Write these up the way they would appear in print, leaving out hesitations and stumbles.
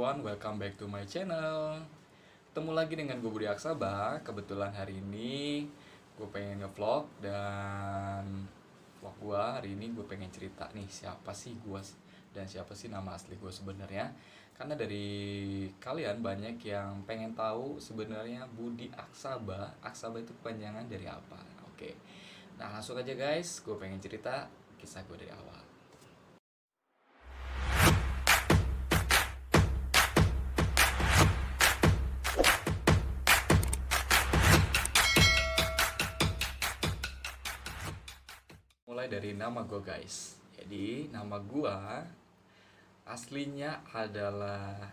everyone, welcome back to my channel. Ketemu lagi dengan gue Budi Aksaba. Kebetulan hari ini gue pengen ngevlog. Dan vlog gue hari ini gue pengen cerita nih siapa sih gue dan siapa sih nama asli gue sebenarnya. Karena dari kalian banyak yang pengen tahu sebenarnya Budi Aksaba. Aksaba itu kepanjangan dari apa? Oke. Nah langsung aja guys, gue pengen cerita kisah gue dari awal. Mulai dari nama gue guys. Jadi nama gue aslinya adalah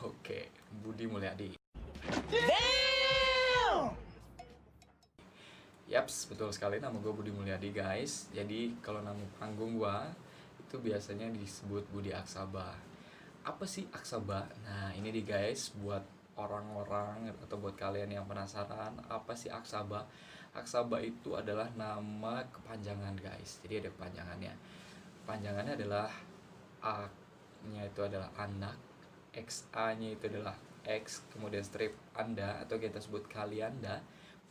oke, Budi Mulyadi. Yaps, betul sekali nama gue Budi Mulyadi guys. Jadi kalau nama panggung gue itu biasanya disebut Budi Aksaba. Apa sih Aksaba? Nah ini nih guys, buat orang-orang atau buat kalian yang penasaran apa sih Aksaba. Aksaba itu adalah nama kepanjangan guys. Jadi ada kepanjangannya. Kepanjangannya adalah A-nya itu adalah anak, XA-nya itu adalah X, kemudian strip Anda atau kita sebut Kalianda.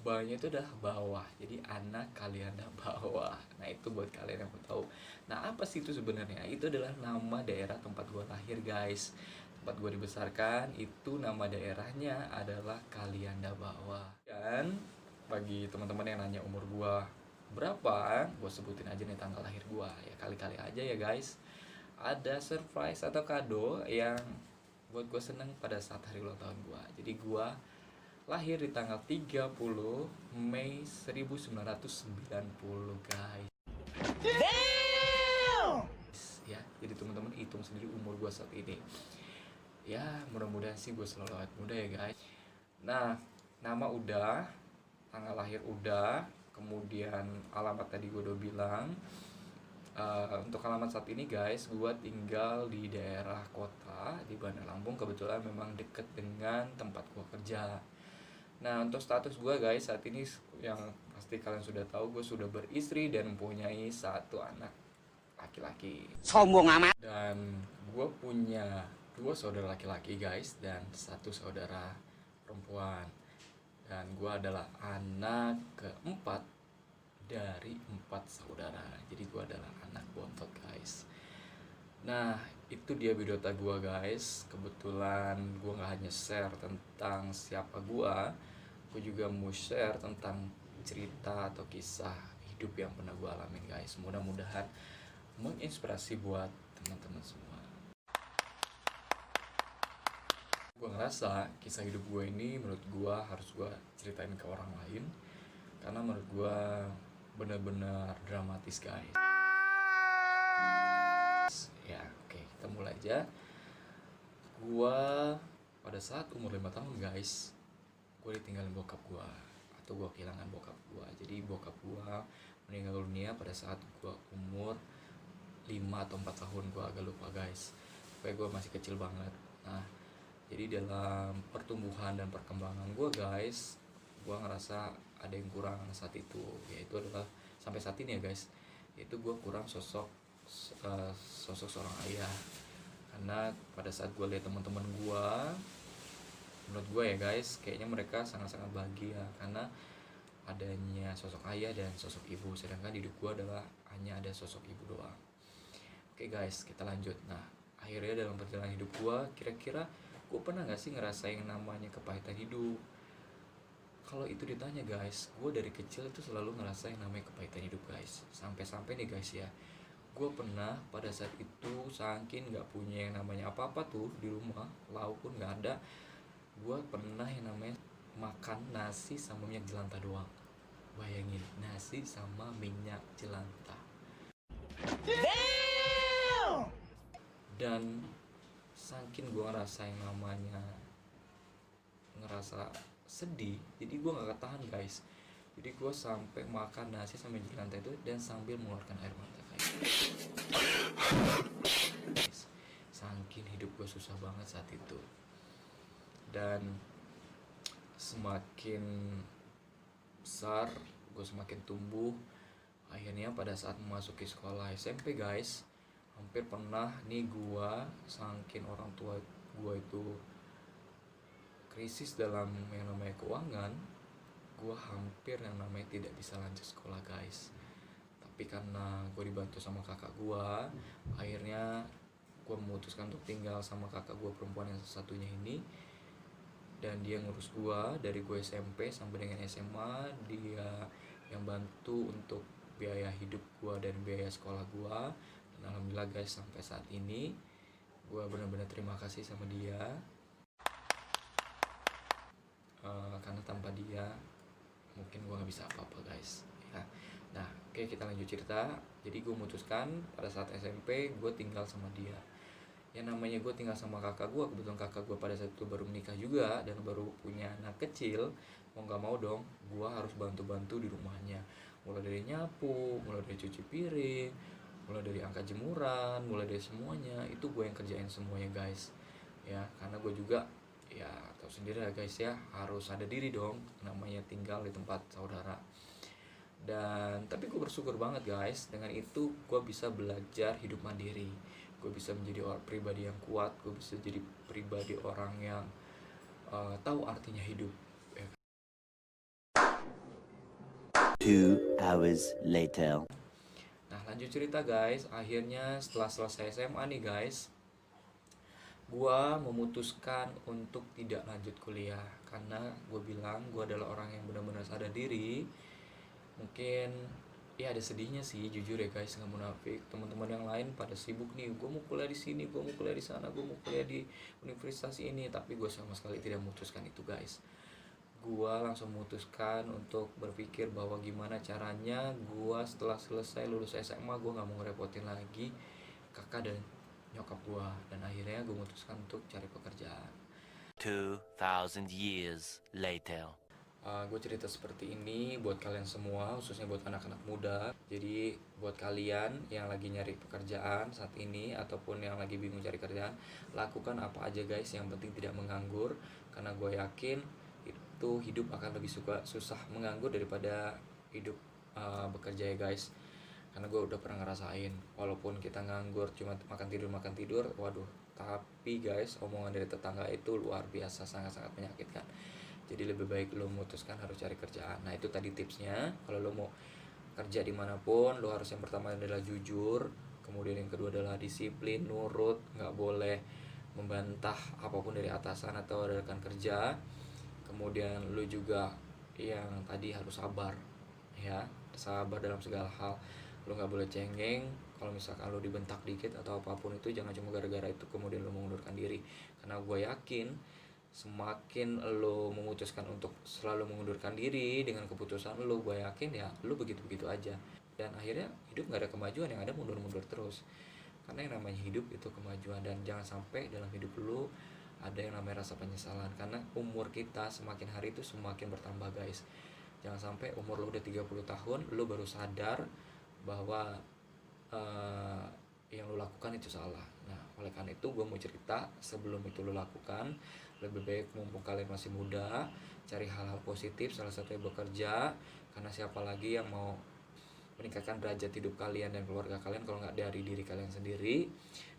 Bawahnya itu adalah bawah, jadi anak Kalianda bawah. Nah itu buat kalian yang mau tahu. Nah apa sih itu sebenarnya? Itu adalah nama daerah tempat gue lahir guys. Tempat gue dibesarkan itu nama daerahnya adalah Kalianda Bawah. Dan bagi teman-teman yang nanya umur gue berapa, gue sebutin aja nih tanggal lahir gue. Ya kali-kali aja ya guys. Ada surprise atau kado yang buat gue seneng pada saat hari ulang tahun gue. Jadi gue lahir di tanggal 30 Mei 1990 guys. Damn! Ya, jadi teman-teman hitung sendiri umur gue saat ini. Ya, mudah-mudahan sih gue selalu awet muda ya guys. Nah, nama udah, tanggal lahir udah, kemudian alamat tadi gue udah bilang. Untuk alamat saat ini guys, gue tinggal di daerah kota di Bandar Lampung. Kebetulan memang deket dengan tempat gue kerja. Nah untuk status gue guys saat ini yang pasti kalian sudah tahu, gue sudah beristri dan mempunyai satu anak laki-laki. Sombong amat. Dan gue punya 2 saudara laki-laki guys dan 1 saudara perempuan. Dan gue adalah anak keempat dari 4 saudara. Jadi gue adalah anak bontot guys. Nah itu dia biodata gue guys. Kebetulan gue gak hanya share tentang siapa gue juga mau share tentang cerita atau kisah hidup yang pernah gue alamin guys. Mudah-mudahan menginspirasi buat teman-teman semua. Gue ngerasa kisah hidup gue ini menurut gue harus gue ceritain ke orang lain, karena menurut gue benar-benar dramatis guys. Ya oke, kita mulai aja. Gue pada saat umur 5 tahun guys, gue ditinggalin bokap gue, atau gue kehilangan bokap gue. Jadi bokap gue meninggal dunia pada saat gue umur 5 atau 4 tahun, gue agak lupa guys. Pokoknya gue masih kecil banget. Nah jadi dalam pertumbuhan dan perkembangan gue guys, gue ngerasa ada yang kurang saat itu. Yaitu adalah sampai saat ini ya guys, yaitu gue kurang sosok seorang ayah. Karena pada saat gue lihat teman-teman gue, menurut gue ya guys, kayaknya mereka sangat-sangat bahagia karena adanya sosok ayah dan sosok ibu, sedangkan di hidup gue adalah hanya ada sosok ibu doang. Oke guys, kita lanjut. Nah akhirnya dalam perjalanan hidup gue, kira-kira gue pernah gak sih ngerasain namanya kepahitan hidup? Kalau itu ditanya guys, gue dari kecil itu selalu ngerasain namanya kepahitan hidup guys. Sampai-sampai nih guys ya, gue pernah pada saat itu saking gak punya yang namanya apa-apa tuh di rumah, lauk pun gak ada, gue pernah yang namanya makan nasi sama minyak jelantah doang. Bayangin, nasi sama minyak jelantah. Dan saking gue ngerasain namanya ngerasa sedih, jadi gue gak ketahan guys. Jadi gue sampai makan nasi sama minyak jelantah itu dan sambil mengeluarkan air mata guys. Saking hidup gue susah banget saat itu. Dan semakin besar gue semakin tumbuh. Akhirnya pada saat memasuki sekolah SMP guys, hampir pernah nih gue saking orang tua gue itu krisis dalam yang namanya keuangan, gue hampir yang namanya tidak bisa lanjut sekolah guys. Tapi karena gue dibantu sama kakak gue, akhirnya gue memutuskan untuk tinggal sama kakak gue perempuan yang satunya ini, dan dia ngurus gue dari gue SMP sampai dengan SMA. Dia yang bantu untuk biaya hidup gue dan biaya sekolah gue, dan alhamdulillah guys sampai saat ini gue benar-benar terima kasih sama dia. Karena tanpa dia mungkin gue nggak bisa apa-apa guys ya. Nah oke, kita lanjut cerita. Jadi gue memutuskan pada saat SMP gue tinggal sama dia. Yang namanya gue tinggal sama kakak gue, kebetulan kakak gue pada saat itu baru menikah juga dan baru punya anak kecil. Mau nggak mau dong gue harus bantu-bantu di rumahnya, mulai dari nyapu, mulai dari cuci piring, mulai dari angkat jemuran, mulai dari semuanya itu gue yang kerjain semuanya guys ya. Karena gue juga ya tahu sendiri ya guys ya, harus ada diri dong, namanya tinggal di tempat saudara. Dan tapi gue bersyukur banget guys, dengan itu gue bisa belajar hidup mandiri, gue bisa menjadi orang pribadi yang kuat, gue bisa jadi pribadi orang yang tahu artinya hidup ya. 2 hours later. Nah lanjut cerita guys, akhirnya setelah selesai SMA nih guys, gua memutuskan untuk tidak lanjut kuliah karena gue bilang gue adalah orang yang benar-benar sadar diri. Mungkin ya ada sedihnya sih jujur ya guys, nggak munafik. Teman-teman yang lain pada sibuk nih, gue mau kuliah di sini, gue mau kuliah di sana, gue mau kuliah di universitas ini, tapi gue sama sekali tidak memutuskan itu guys. Gue langsung memutuskan untuk berpikir bahwa gimana caranya gue setelah selesai lulus SMA gue nggak mau ngerepotin lagi kakak dan nyokap gue, dan akhirnya gue memutuskan untuk cari pekerjaan. 2,000 years later. Gue cerita seperti ini buat kalian semua, khususnya buat anak-anak muda. Jadi buat kalian yang lagi nyari pekerjaan saat ini ataupun yang lagi bingung cari kerjaan, lakukan apa aja guys, yang penting tidak menganggur. Karena gue yakin itu hidup akan lebih susah menganggur daripada hidup bekerja ya guys. Karena gue udah pernah ngerasain, walaupun kita nganggur cuma makan tidur, waduh. Tapi guys, omongan dari tetangga itu luar biasa, sangat-sangat menyakitkan. Jadi lebih baik lo memutuskan harus cari kerjaan. Nah itu tadi tipsnya. Kalau lo mau kerja dimanapun, lo harus yang pertama adalah jujur, kemudian yang kedua adalah disiplin, nurut, nggak boleh membantah apapun dari atasan atau rekan kerja. Kemudian lo juga yang tadi harus sabar ya, sabar dalam segala hal. Lo nggak boleh cengeng. Kalau misalkan lo dibentak dikit atau apapun itu, jangan cuma gara-gara itu kemudian lo mengundurkan diri. Karena gue yakin semakin lo memutuskan untuk selalu mengundurkan diri dengan keputusan lo, gue yakin ya lo begitu-begitu aja, dan akhirnya hidup gak ada kemajuan, yang ada mundur-mundur terus. Karena yang namanya hidup itu kemajuan, dan jangan sampai dalam hidup lo ada yang namanya rasa penyesalan. Karena umur kita semakin hari itu semakin bertambah guys. Jangan sampai umur lo udah 30 tahun lo baru sadar bahwa yang lo lakukan itu salah. Nah oleh karena itu gue mau cerita, sebelum itu lo lakukan, lebih baik mumpung kalian masih muda, cari hal-hal positif, salah satunya bekerja. Karena siapa lagi yang mau meningkatkan derajat hidup kalian dan keluarga kalian kalau nggak dari diri kalian sendiri?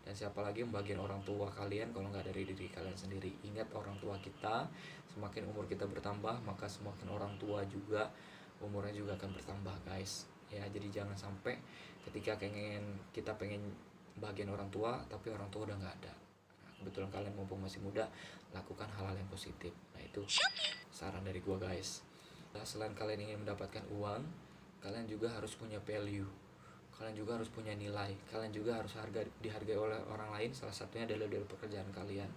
Dan siapa lagi yang bagian orang tua kalian kalau nggak dari diri kalian sendiri? Ingat, orang tua kita, semakin umur kita bertambah, maka semakin orang tua juga umurnya juga akan bertambah guys ya. Jadi jangan sampai ketika kita pengen bagian orang tua tapi orang tua udah nggak ada. Nah, kebetulan kalian mumpung masih muda, lakukan hal-hal yang positif. Nah itu saran dari gua guys. Nah, selain kalian ingin mendapatkan uang, kalian juga harus punya value, kalian juga harus punya nilai, kalian juga harus dihargai oleh orang lain. Salah satunya adalah dari pekerjaan kalian.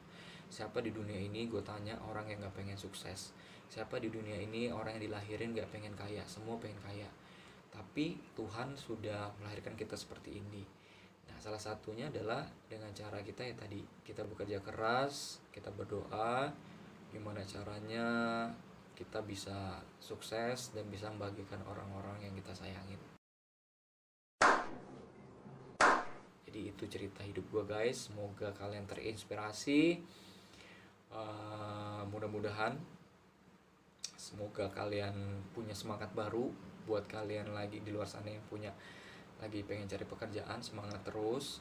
Siapa di dunia ini, gue tanya, orang yang gak pengen sukses? Siapa di dunia ini orang yang dilahirin gak pengen kaya? Semua pengen kaya, tapi Tuhan sudah melahirkan kita seperti ini. Nah salah satunya adalah dengan cara kita ya tadi, kita bekerja keras, kita berdoa, gimana caranya kita bisa sukses dan bisa membagikan orang-orang yang kita sayangin. Jadi itu cerita hidup gue guys, semoga kalian terinspirasi. Mudah-mudahan semoga kalian punya semangat baru. Buat kalian lagi di luar sana yang lagi pengen cari pekerjaan, semangat terus.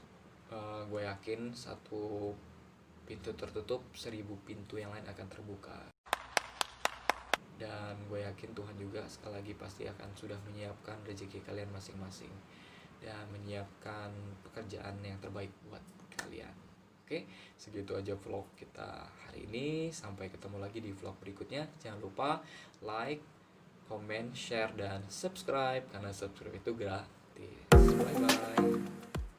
Gue yakin satu pintu tertutup, 1000 pintu yang lain akan terbuka. Dan gue yakin Tuhan juga sekali lagi pasti akan sudah menyiapkan rezeki kalian masing-masing dan menyiapkan pekerjaan yang terbaik buat kalian. Oke, segitu aja vlog kita hari ini. Sampai ketemu lagi di vlog berikutnya. Jangan lupa like, comment, share, dan subscribe, karena subscribe itu gratis. Bye bye.